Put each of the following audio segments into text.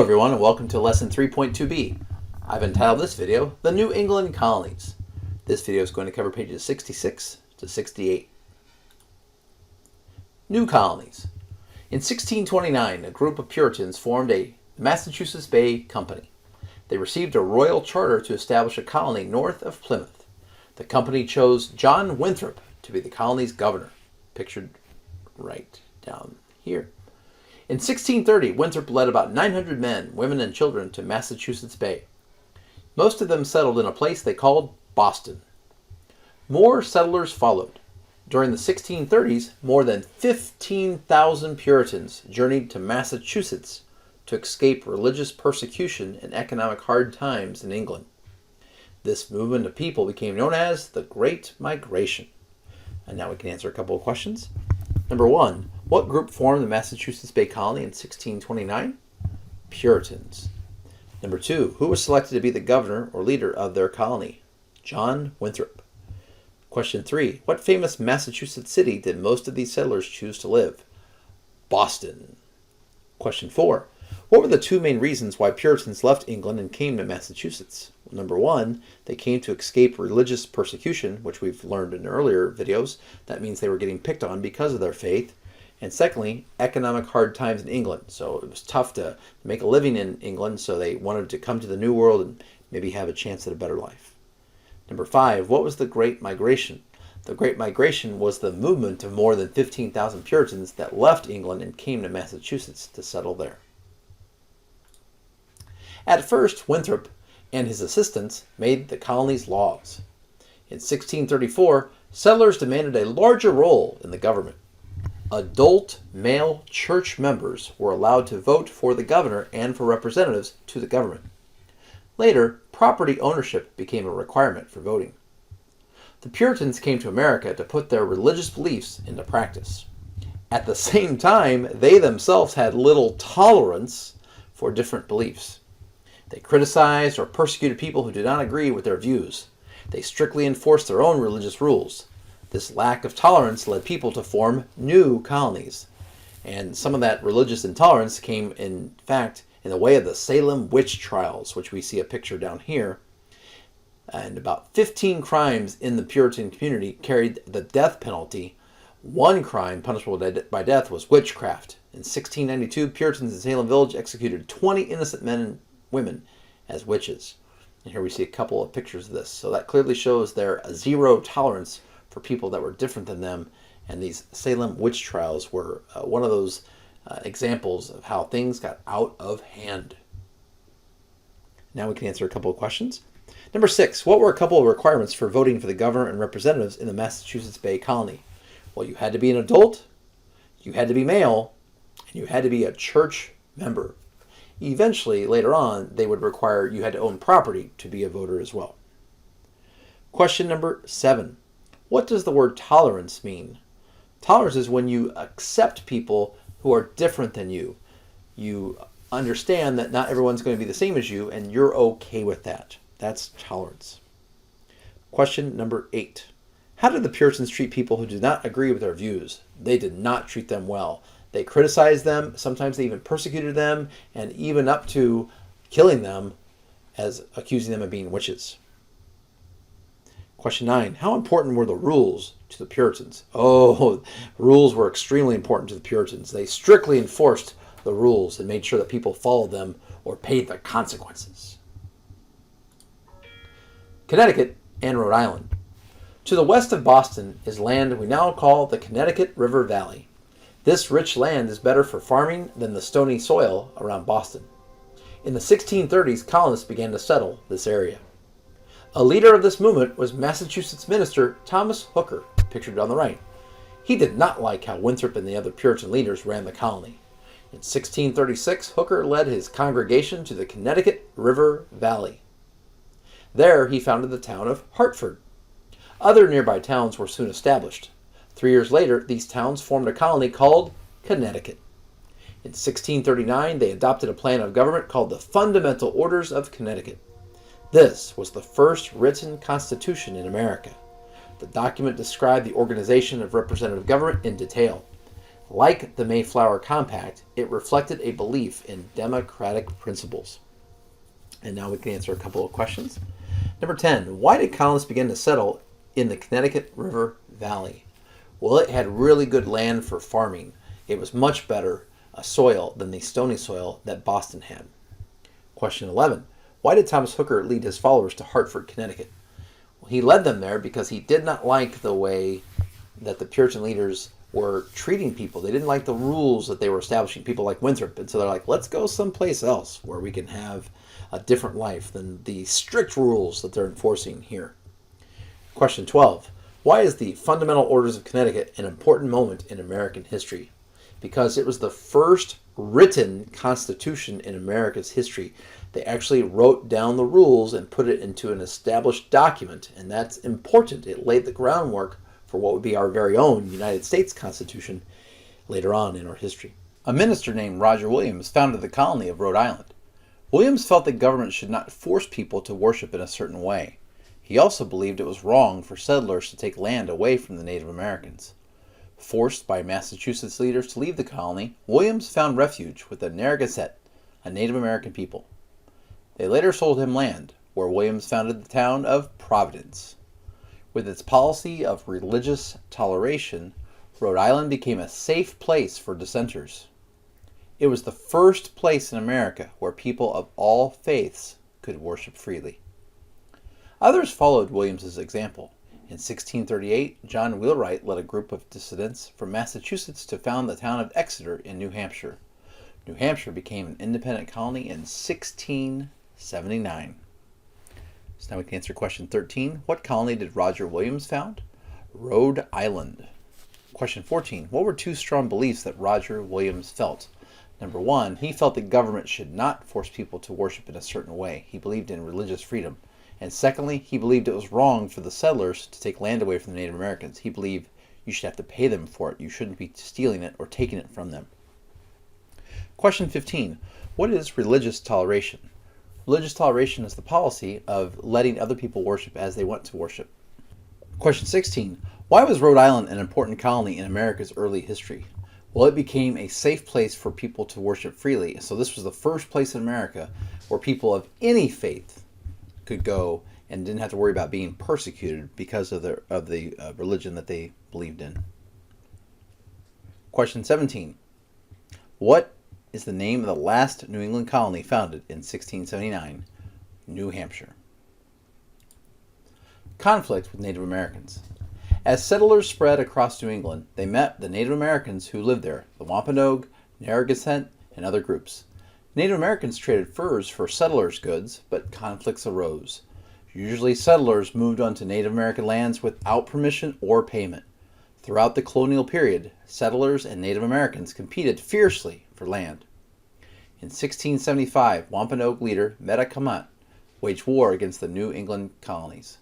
Hello everyone and welcome to lesson 3.2B. I've entitled this video, The New England Colonies. This video is going to cover pages 66 to 68. New Colonies. In 1629, a group of Puritans formed a Massachusetts Bay Company. They received a royal charter to establish a colony north of Plymouth. The company chose John Winthrop to be the colony's governor, pictured right down here. In 1630, Winthrop led about 900 men, women, and children to Massachusetts Bay. Most of them settled in a place they called Boston. More settlers followed. During the 1630s, more than 15,000 Puritans journeyed to Massachusetts to escape religious persecution and economic hard times in England. This movement of people became known as the Great Migration. And now we can answer a couple of questions. Number one, what group formed the Massachusetts Bay Colony in 1629? Puritans. Number two, who was selected to be the governor or leader of their colony? John Winthrop. Question three, what famous Massachusetts city did most of these settlers choose to live? Boston. Question four, what were the two main reasons why Puritans left England and came to Massachusetts? Well, number one, they came to escape religious persecution, which we've learned in earlier videos. That means they were getting picked on because of their faith. And secondly, economic hard times in England. So it was tough to make a living in England, so they wanted to come to the New World and maybe have a chance at a better life. Number five, what was the Great Migration? The Great Migration was the movement of more than 15,000 Puritans that left England and came to Massachusetts to settle there. At first, Winthrop and his assistants made the colony's laws. In 1634, settlers demanded a larger role in the government. Adult male church members were allowed to vote for the governor and for representatives to the government. Later, property ownership became a requirement for voting. The Puritans came to America to put their religious beliefs into practice. At the same time, they themselves had little tolerance for different beliefs. They criticized or persecuted people who did not agree with their views. They strictly enforced their own religious rules. This lack of tolerance led people to form new colonies. And some of that religious intolerance came, in fact, in the way of the Salem witch trials, which we see a picture down here. And about 15 crimes in the Puritan community carried the death penalty. One crime punishable by death was witchcraft. In 1692, Puritans in Salem Village executed 20 innocent men and women as witches. And here we see a couple of pictures of this. So that clearly shows their zero tolerance for people that were different than them, and these Salem witch trials were one of those examples of how things got out of hand. Now we can answer a couple of questions. Number six, what were a couple of requirements for voting for the governor and representatives in the Massachusetts Bay Colony? Well, you had to be an adult, you had to be male, and you had to be a church member. Eventually, later on, they would require you had to own property to be a voter as well. Question number seven. What does the word tolerance mean? Tolerance is when you accept people who are different than you. You understand that not everyone's going to be the same as you, and you're okay with that. That's tolerance. Question number eight. How did the Puritans treat people who did not agree with their views? They did not treat them well. They criticized them, sometimes they even persecuted them, and even up to killing them, as accusing them of being witches. Question 9. How important were the rules to the Puritans? Oh, rules were extremely important to the Puritans. They strictly enforced the rules and made sure that people followed them or paid the consequences. Connecticut and Rhode Island. To the west of Boston is land we now call the Connecticut River Valley. This rich land is better for farming than the stony soil around Boston. In the 1630s, colonists began to settle this area. A leader of this movement was Massachusetts minister Thomas Hooker, pictured on the right. He did not like how Winthrop and the other Puritan leaders ran the colony. In 1636, Hooker led his congregation to the Connecticut River Valley. There he founded the town of Hartford. Other nearby towns were soon established. 3 years later, these towns formed a colony called Connecticut. In 1639, they adopted a plan of government called the Fundamental Orders of Connecticut. This was the first written constitution in America. The document described the organization of representative government in detail. Like the Mayflower Compact, it reflected a belief in democratic principles. And now we can answer a couple of questions. Number 10, why did colonists begin to settle in the Connecticut River Valley? Well, it had really good land for farming. It was much better soil than the stony soil that Boston had. Question 11, why did Thomas Hooker lead his followers to Hartford, Connecticut? Well, he led them there because he did not like the way that the Puritan leaders were treating people. They didn't like the rules that they were establishing, people like Winthrop. And so they're like, let's go someplace else where we can have a different life than the strict rules that they're enforcing here. Question 12. Why is the Fundamental Orders of Connecticut an important moment in American history? Because it was the first written constitution in America's history. They actually wrote down the rules and put it into an established document, and that's important. It laid the groundwork for what would be our very own United States Constitution later on in our history. A minister named Roger Williams founded the colony of Rhode Island. Williams felt that government should not force people to worship in a certain way. He also believed it was wrong for settlers to take land away from the Native Americans. Forced by Massachusetts leaders to leave the colony, Williams found refuge with the Narragansett, a Native American people. They later sold him land, where Williams founded the town of Providence. With its policy of religious toleration, Rhode Island became a safe place for dissenters. It was the first place in America where people of all faiths could worship freely. Others followed Williams's example. In 1638, John Wheelwright led a group of dissidents from Massachusetts to found the town of Exeter in New Hampshire. New Hampshire became an independent colony in 1679. So now we can answer question 13. What colony did Roger Williams found? Rhode Island. Question 14. What were two strong beliefs that Roger Williams felt? Number 1, he felt that government should not force people to worship in a certain way. He believed in religious freedom. And secondly, he believed it was wrong for the settlers to take land away from the Native Americans. He believed you should have to pay them for it. You shouldn't be stealing it or taking it from them. Question 15. What is religious toleration? Religious toleration is the policy of letting other people worship as they want to worship. Question 16. Why was Rhode Island an important colony in America's early history? Well, it became a safe place for people to worship freely. So this was the first place in America where people of any faith could go and didn't have to worry about being persecuted because of the religion that they believed in. Question 17. What is the name of the last New England colony founded in 1679? New Hampshire. Conflict with Native Americans. As settlers spread across New England, they met the Native Americans who lived there, the Wampanoag, Narragansett, and other groups. Native Americans traded furs for settlers' goods, but conflicts arose. Usually settlers moved onto Native American lands without permission or payment. Throughout the colonial period, settlers and Native Americans competed fiercely for land. In 1675, Wampanoag leader Metacommet waged war against the New England colonies.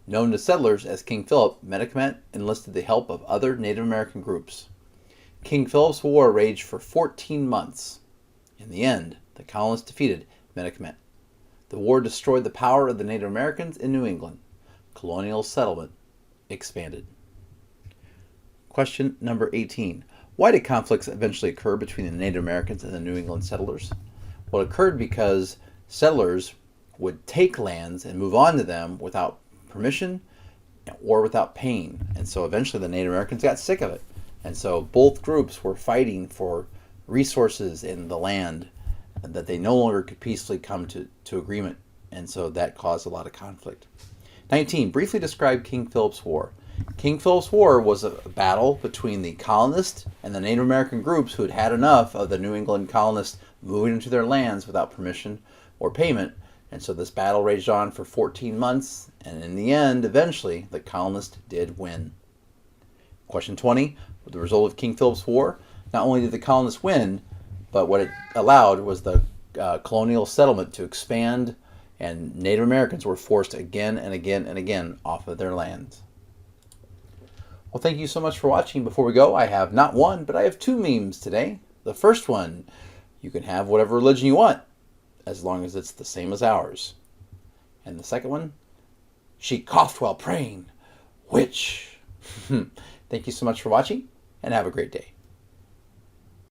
Known to settlers as King Philip, Metacommet enlisted the help of other Native American groups. King Philip's war raged for 14 months. In the end, the colonists defeated Metacommet. The war destroyed the power of the Native Americans in New England. Colonial settlement expanded. Question number 18. Why did conflicts eventually occur between the Native Americans and the New England settlers? Well, it occurred because settlers would take lands and move on to them without permission or without paying. And so eventually the Native Americans got sick of it. And so both groups were fighting for resources in the land that they no longer could peacefully come to agreement. And so that caused a lot of conflict. 19. Briefly describe King Philip's War. King Philip's War was a battle between the colonists and the Native American groups who had had enough of the New England colonists moving into their lands without permission or payment. And so this battle raged on for 14 months, and in the end, eventually, the colonists did win. Question 20. With the result of King Philip's War, not only did the colonists win, but what it allowed was the colonial settlement to expand, and Native Americans were forced again and again and again off of their lands. Well, thank you so much for watching. Before we go, I have not one, but I have two memes today. The first one, you can have whatever religion you want, as long as it's the same as ours. And the second one, she coughed while praying. Which? Thank you so much for watching, and have a great day.